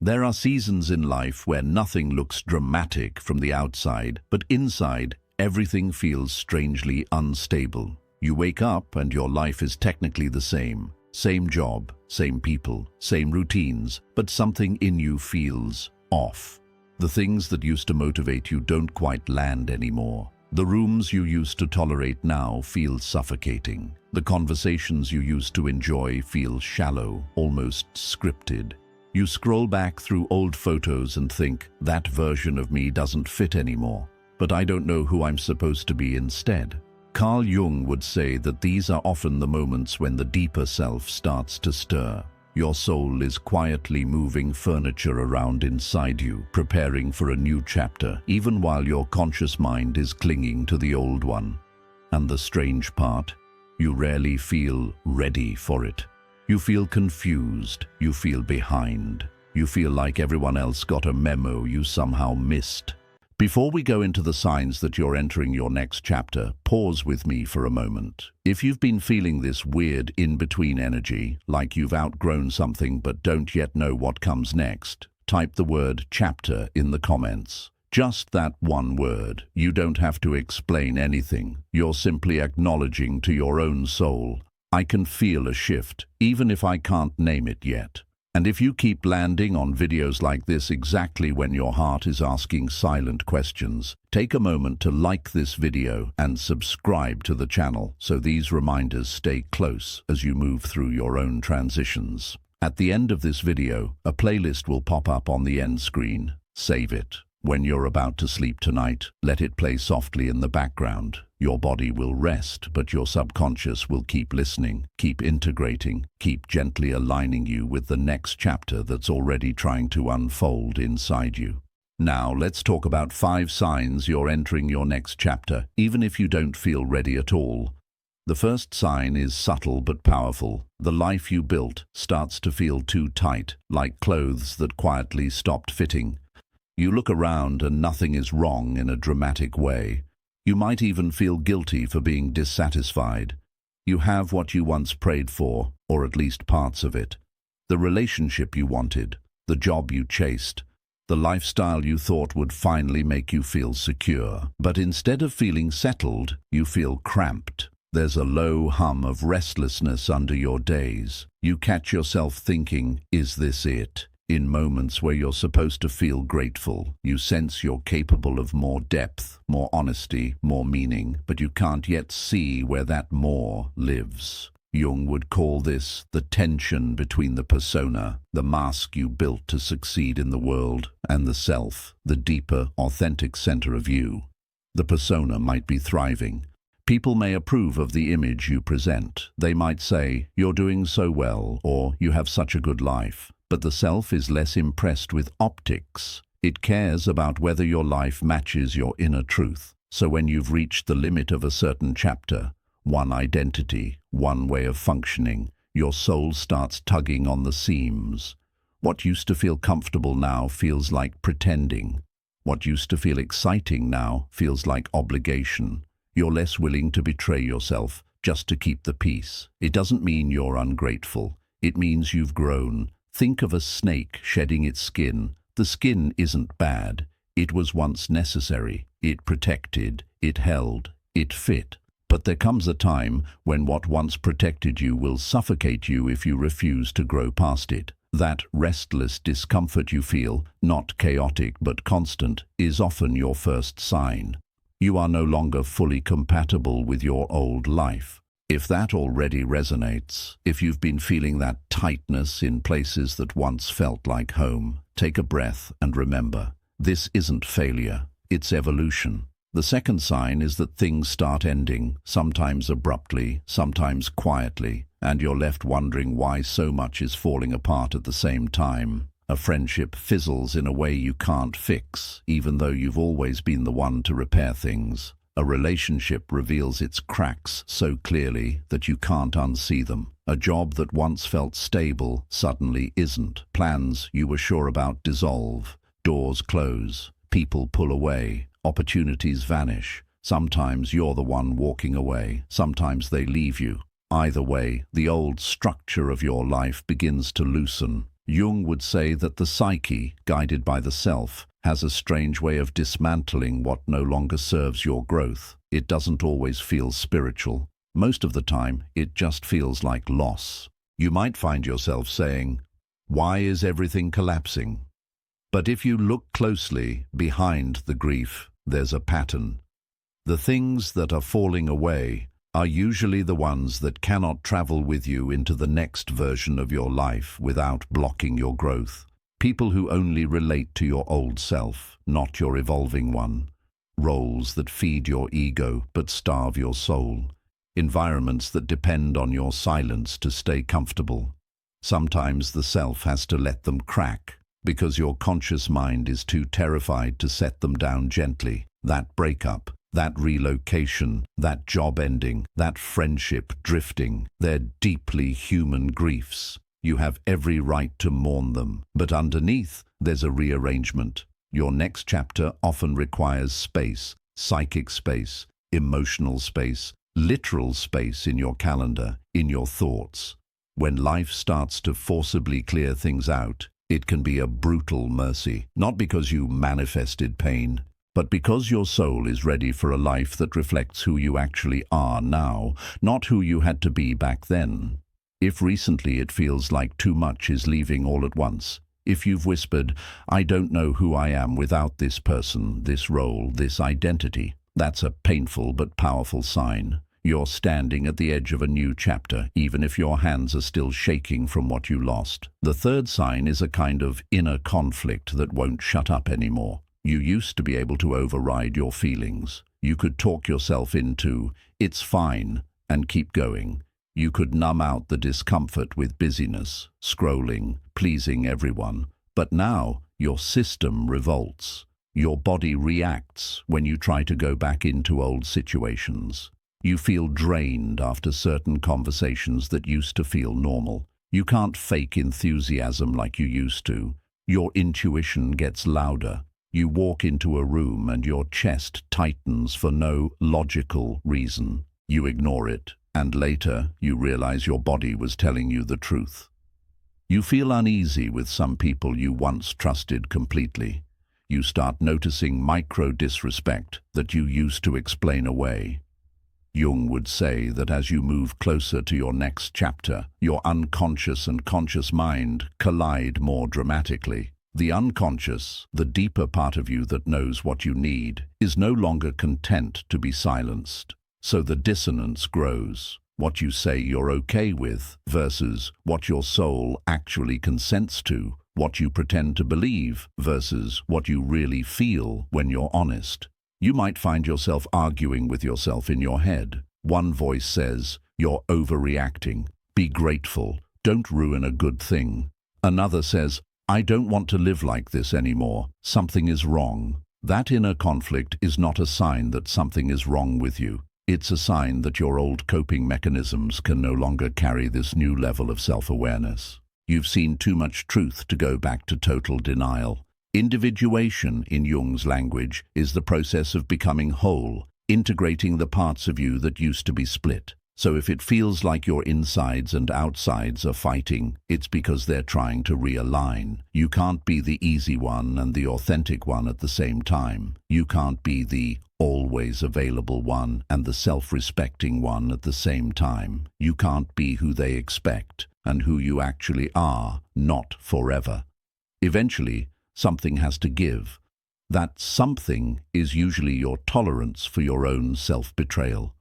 There are seasons in life where nothing looks dramatic from the outside, but inside, everything feels strangely unstable. You wake up and your life is technically the same. Same job, same people, same routines, but something in you feels off. The things that used to motivate you don't quite land anymore. The rooms you used to tolerate now feel suffocating. The conversations you used to enjoy feel shallow, almost scripted. You scroll back through old photos and think, that version of me doesn't fit anymore, but I don't know who I'm supposed to be instead. Carl Jung would say that these are often the moments when the deeper self starts to stir. Your soul is quietly moving furniture around inside you, preparing for a new chapter, even while your conscious mind is clinging to the old one. And the strange part, you rarely feel ready for it. You feel confused, you feel behind, you feel like everyone else got a memo you somehow missed. Before we go into the signs that you're entering your next chapter, pause with me for a moment. If you've been feeling this weird in-between energy, like you've outgrown something but don't yet know what comes next, type the word chapter in the comments. Just that one word. You don't have to explain anything. You're simply acknowledging to your own soul, I can feel a shift, even if I can't name it yet. And if you keep landing on videos like this exactly when your heart is asking silent questions, take a moment to like this video and subscribe to the channel so these reminders stay close as you move through your own transitions. At the end of this video, a playlist will pop up on the end screen. Save it. When you're about to sleep tonight, let it play softly in the background. Your body will rest, but your subconscious will keep listening, keep integrating, keep gently aligning you with the next chapter that's already trying to unfold inside you. Now, let's talk about 5 signs you're entering your next chapter, even if you don't feel ready at all. The first sign is subtle but powerful. The life you built starts to feel too tight, like clothes that quietly stopped fitting. You look around and nothing is wrong in a dramatic way. You might even feel guilty for being dissatisfied. You have what you once prayed for, or at least parts of it. The relationship you wanted, the job you chased, the lifestyle you thought would finally make you feel secure. But instead of feeling settled, you feel cramped. There's a low hum of restlessness under your days. You catch yourself thinking, is this it? In moments where you're supposed to feel grateful, you sense you're capable of more depth, more honesty, more meaning, but you can't yet see where that more lives. Jung would call this the tension between the persona, the mask you built to succeed in the world, and the self, the deeper, authentic center of you. The persona might be thriving. People may approve of the image you present. They might say, you're doing so well, or you have such a good life. But the self is less impressed with optics. It cares about whether your life matches your inner truth. So when you've reached the limit of a certain chapter, one identity, one way of functioning, your soul starts tugging on the seams. What used to feel comfortable now feels like pretending. What used to feel exciting now feels like obligation. You're less willing to betray yourself just to keep the peace. It doesn't mean you're ungrateful. It means you've grown. Think of a snake shedding its skin. The skin isn't bad. It was once necessary. It protected, it held, it fit. But there comes a time when what once protected you will suffocate you if you refuse to grow past it. That restless discomfort you feel, not chaotic but constant, is often your first sign. You are no longer fully compatible with your old life. If that already resonates, if you've been feeling that tightness in places that once felt like home, take a breath and remember, this isn't failure, it's evolution. The second sign is that things start ending, sometimes abruptly, sometimes quietly, and you're left wondering why so much is falling apart at the same time. A friendship fizzles in a way you can't fix, even though you've always been the one to repair things. A relationship reveals its cracks so clearly that you can't unsee them. A job that once felt stable suddenly isn't. Plans you were sure about dissolve. Doors close. People pull away. Opportunities vanish. Sometimes you're the one walking away. Sometimes they leave you. Either way, the old structure of your life begins to loosen. Jung would say that the psyche, guided by the self, has a strange way of dismantling what no longer serves your growth. It doesn't always feel spiritual. Most of the time, it just feels like loss. You might find yourself saying, "Why is everything collapsing?" But if you look closely behind the grief, there's a pattern. The things that are falling away are usually the ones that cannot travel with you into the next version of your life without blocking your growth. People who only relate to your old self, not your evolving one. Roles that feed your ego but starve your soul. Environments that depend on your silence to stay comfortable. Sometimes the self has to let them crack because your conscious mind is too terrified to set them down gently. That breakup, that relocation, that job ending, that friendship drifting, they're deeply human griefs. You have every right to mourn them, but underneath there's a rearrangement. Your next chapter often requires space, psychic space, emotional space, literal space in your calendar, in your thoughts. When life starts to forcibly clear things out, it can be a brutal mercy, not because you manifested pain, but because your soul is ready for a life that reflects who you actually are now, not who you had to be back then. If recently it feels like too much is leaving all at once, if you've whispered, "I don't know who I am without this person, this role, this identity," that's a painful but powerful sign. You're standing at the edge of a new chapter, even if your hands are still shaking from what you lost. The third sign is a kind of inner conflict that won't shut up anymore. You used to be able to override your feelings. You could talk yourself into, "It's fine," and keep going. You could numb out the discomfort with busyness, scrolling, pleasing everyone. But now your system revolts. Your body reacts when you try to go back into old situations. You feel drained after certain conversations that used to feel normal. You can't fake enthusiasm like you used to. Your intuition gets louder. You walk into a room and your chest tightens for no logical reason. You ignore it, and later you realize your body was telling you the truth. You feel uneasy with some people you once trusted completely. You start noticing micro-disrespect that you used to explain away. Jung would say that as you move closer to your next chapter, your unconscious and conscious mind collide more dramatically. The unconscious, the deeper part of you that knows what you need, is no longer content to be silenced. So the dissonance grows. What you say you're okay with versus what your soul actually consents to, what you pretend to believe versus what you really feel when you're honest. You might find yourself arguing with yourself in your head. One voice says, "You're overreacting. Be grateful. Don't ruin a good thing." Another says, "I don't want to live like this anymore. Something is wrong." That inner conflict is not a sign that something is wrong with you. It's a sign that your old coping mechanisms can no longer carry this new level of self-awareness. You've seen too much truth to go back to total denial. Individuation, in Jung's language, is the process of becoming whole, integrating the parts of you that used to be split. So if it feels like your insides and outsides are fighting, it's because they're trying to realign. You can't be the easy one and the authentic one at the same time. You can't be the always available one and the self-respecting one at the same time. You can't be who they expect and who you actually are, not forever. Eventually, something has to give. That something is usually your tolerance for your own self-betrayal.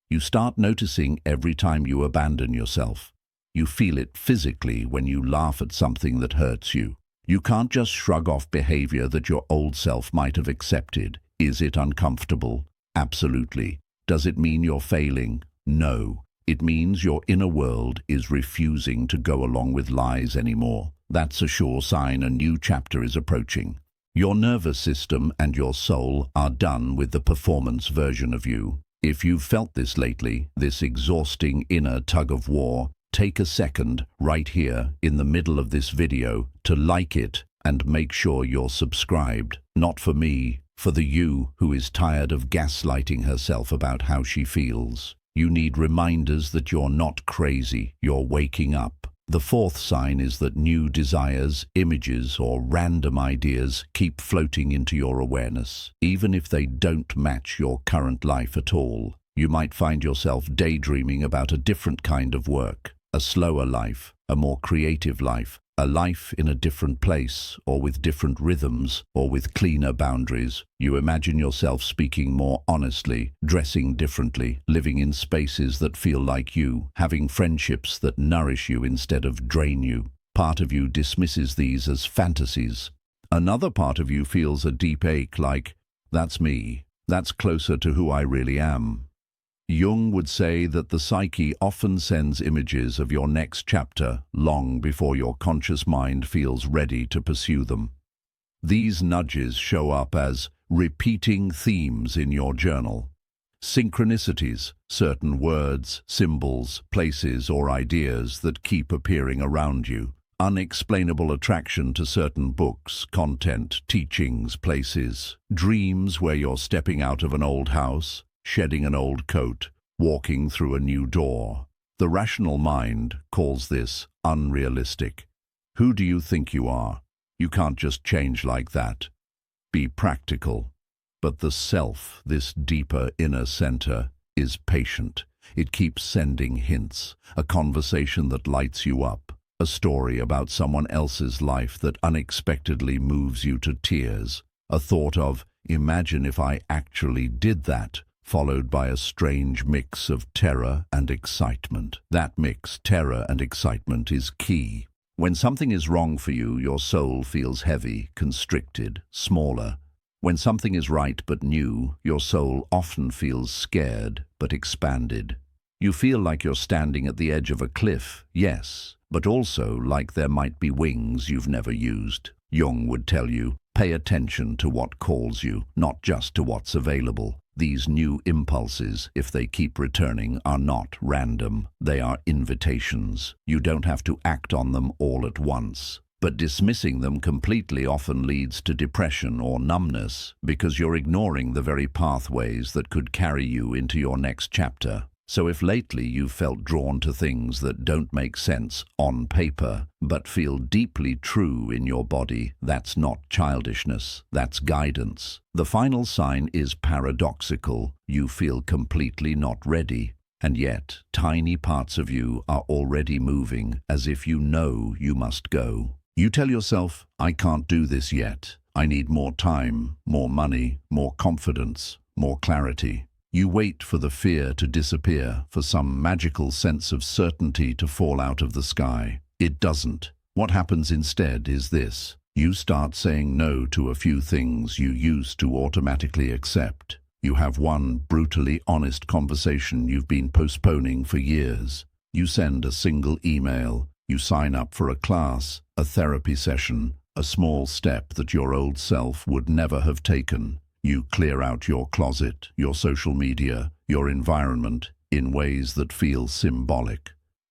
You start noticing every time you abandon yourself. You feel it physically when you laugh at something that hurts you. You can't just shrug off behavior that your old self might have accepted. Is it uncomfortable? Absolutely. Does it mean you're failing? No. It means your inner world is refusing to go along with lies anymore. That's a sure sign a new chapter is approaching. Your nervous system and your soul are done with the performance version of you. If you've felt this lately, this exhausting inner tug-of-war, take a second right here in the middle of this video to like it and make sure you're subscribed. Not for me, for the you who is tired of gaslighting herself about how she feels. You need reminders that you're not crazy, you're waking up. The fourth sign is that new desires, images, or random ideas keep floating into your awareness, even if they don't match your current life at all. You might find yourself daydreaming about a different kind of work, a slower life, a more creative life, a life in a different place, or with different rhythms, or with cleaner boundaries. You imagine yourself speaking more honestly, dressing differently, living in spaces that feel like you, having friendships that nourish you instead of drain you. Part of you dismisses these as fantasies. Another part of you feels a deep ache like, that's me, that's closer to who I really am. Jung would say that the psyche often sends images of your next chapter long before your conscious mind feels ready to pursue them. These nudges show up as repeating themes in your journal. Synchronicities, certain words, symbols, places, or ideas that keep appearing around you. Unexplainable attraction to certain books, content, teachings, places. Dreams where you're stepping out of an old house, shedding an old coat, walking through a new door. The rational mind calls this unrealistic. Who do you think you are? You can't just change like that. Be practical. But the self, this deeper inner center, is patient. It keeps sending hints, a conversation that lights you up, a story about someone else's life that unexpectedly moves you to tears, a thought of, imagine if I actually did that, followed by a strange mix of terror and excitement. That mix, terror and excitement, is key. When something is wrong for you, your soul feels heavy, constricted, smaller. When something is right but new, your soul often feels scared but expanded. You feel like you're standing at the edge of a cliff, yes, but also like there might be wings you've never used. Jung would tell you, pay attention to what calls you, not just to what's available. These new impulses, if they keep returning, are not random. They are invitations. You don't have to act on them all at once. But dismissing them completely often leads to depression or numbness because you're ignoring the very pathways that could carry you into your next chapter. So if lately you've felt drawn to things that don't make sense on paper, but feel deeply true in your body, that's not childishness, that's guidance. The final sign is paradoxical. You feel completely not ready, and yet tiny parts of you are already moving as if you know you must go. You tell yourself, I can't do this yet. I need more time, more money, more confidence, more clarity. You wait for the fear to disappear, for some magical sense of certainty to fall out of the sky. It doesn't. What happens instead is this. You start saying no to a few things you used to automatically accept. You have one brutally honest conversation you've been postponing for years. You send a single email. You sign up for a class, a therapy session, a small step that your old self would never have taken. You clear out your closet, your social media, your environment in ways that feel symbolic.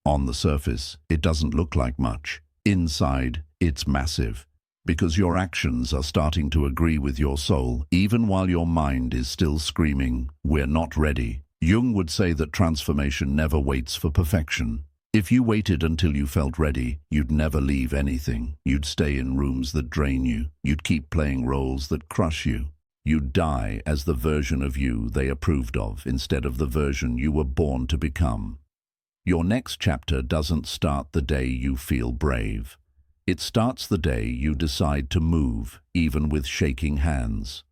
On the surface, it doesn't look like much. Inside, it's massive, because your actions are starting to agree with your soul, even while your mind is still screaming, we're not ready. Jung would say that transformation never waits for perfection. If you waited until you felt ready, you'd never leave anything. You'd stay in rooms that drain you. You'd keep playing roles that crush you. You'd die as the version of you they approved of, instead of the version you were born to become. Your next chapter doesn't start the day you feel brave. It starts the day you decide to move, even with shaking hands.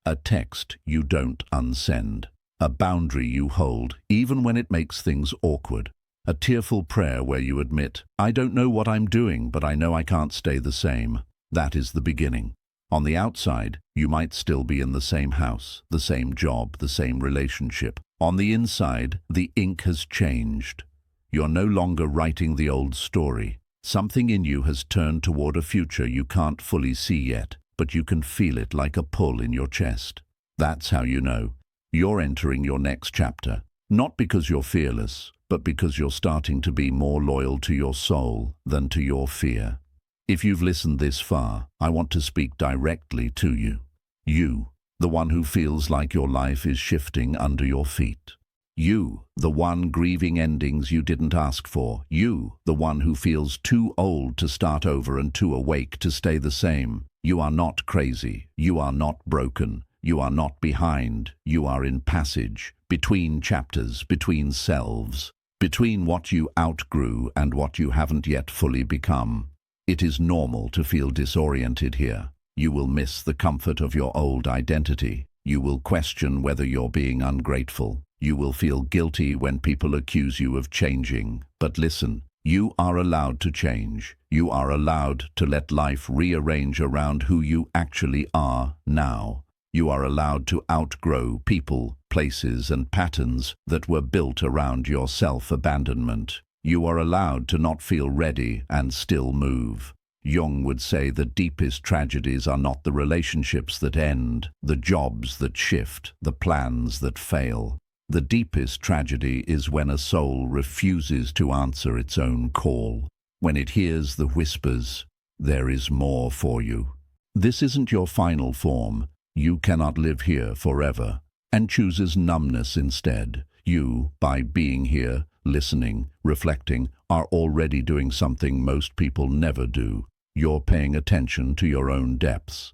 A text you don't unsend. A boundary you hold, even when it makes things awkward. A tearful prayer where you admit, I don't know what I'm doing, but I know I can't stay the same. That is the beginning. On the outside, you might still be in the same house, the same job, the same relationship. On the inside, the ink has changed. You're no longer writing the old story. Something in you has turned toward a future you can't fully see yet, but you can feel it like a pull in your chest. That's how you know you're entering your next chapter. Not because you're fearless, but because you're starting to be more loyal to your soul than to your fear. If you've listened this far, I want to speak directly to you. You, the one who feels like your life is shifting under your feet. You, the one grieving endings you didn't ask for. You, the one who feels too old to start over and too awake to stay the same. You are not crazy. You are not broken. You are not behind. You are in passage, between chapters, between selves, between what you outgrew and what you haven't yet fully become. It is normal to feel disoriented here. You will miss the comfort of your old identity. You will question whether you're being ungrateful. You will feel guilty when people accuse you of changing. But listen, you are allowed to change. You are allowed to let life rearrange around who you actually are now. You are allowed to outgrow people, places, and patterns that were built around your self-abandonment. You are allowed to not feel ready and still move. Jung would say the deepest tragedies are not the relationships that end, the jobs that shift, the plans that fail. The deepest tragedy is when a soul refuses to answer its own call, when it hears the whispers, "There is more for you. This isn't your final form. You cannot live here forever," and chooses numbness instead. You, by being here, listening, reflecting, are already doing something most people never do. You're paying attention to your own depths.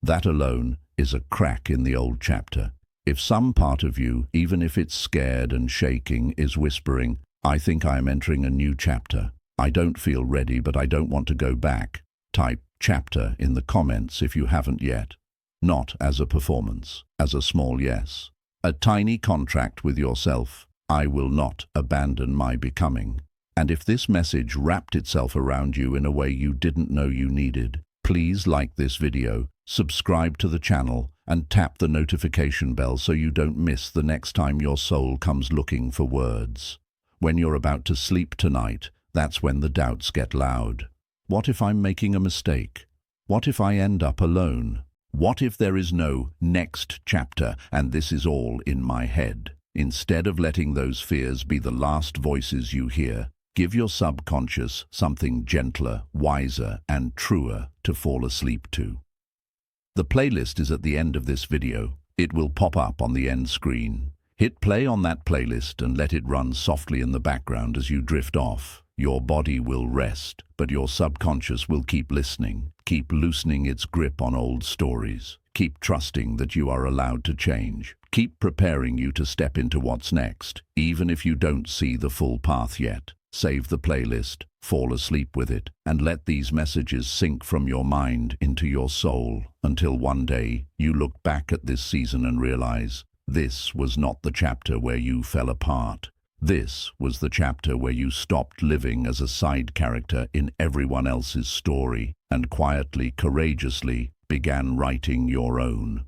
That alone is a crack in the old chapter. If some part of you, even if it's scared and shaking, is whispering, "I think I am entering a new chapter. I don't feel ready, but I don't want to go back," type "chapter" in the comments if you haven't yet. Not as a performance, as a small yes. A tiny contract with yourself. I will not abandon my becoming. And if this message wrapped itself around you in a way you didn't know you needed, please like this video, subscribe to the channel, and tap the notification bell so you don't miss the next time your soul comes looking for words. When you're about to sleep tonight, that's when the doubts get loud. What if I'm making a mistake? What if I end up alone? What if there is no next chapter and this is all in my head? Instead of letting those fears be the last voices you hear, give your subconscious something gentler, wiser, and truer to fall asleep to. The playlist is at the end of this video. It will pop up on the end screen. Hit play on that playlist and let it run softly in the background as you drift off. Your body will rest, but your subconscious will keep listening, keep loosening its grip on old stories. Keep trusting that you are allowed to change. Keep preparing you to step into what's next, even if you don't see the full path yet. Save the playlist, fall asleep with it, and let these messages sink from your mind into your soul until one day you look back at this season and realize this was not the chapter where you fell apart. This was the chapter where you stopped living as a side character in everyone else's story and quietly, courageously began writing your own.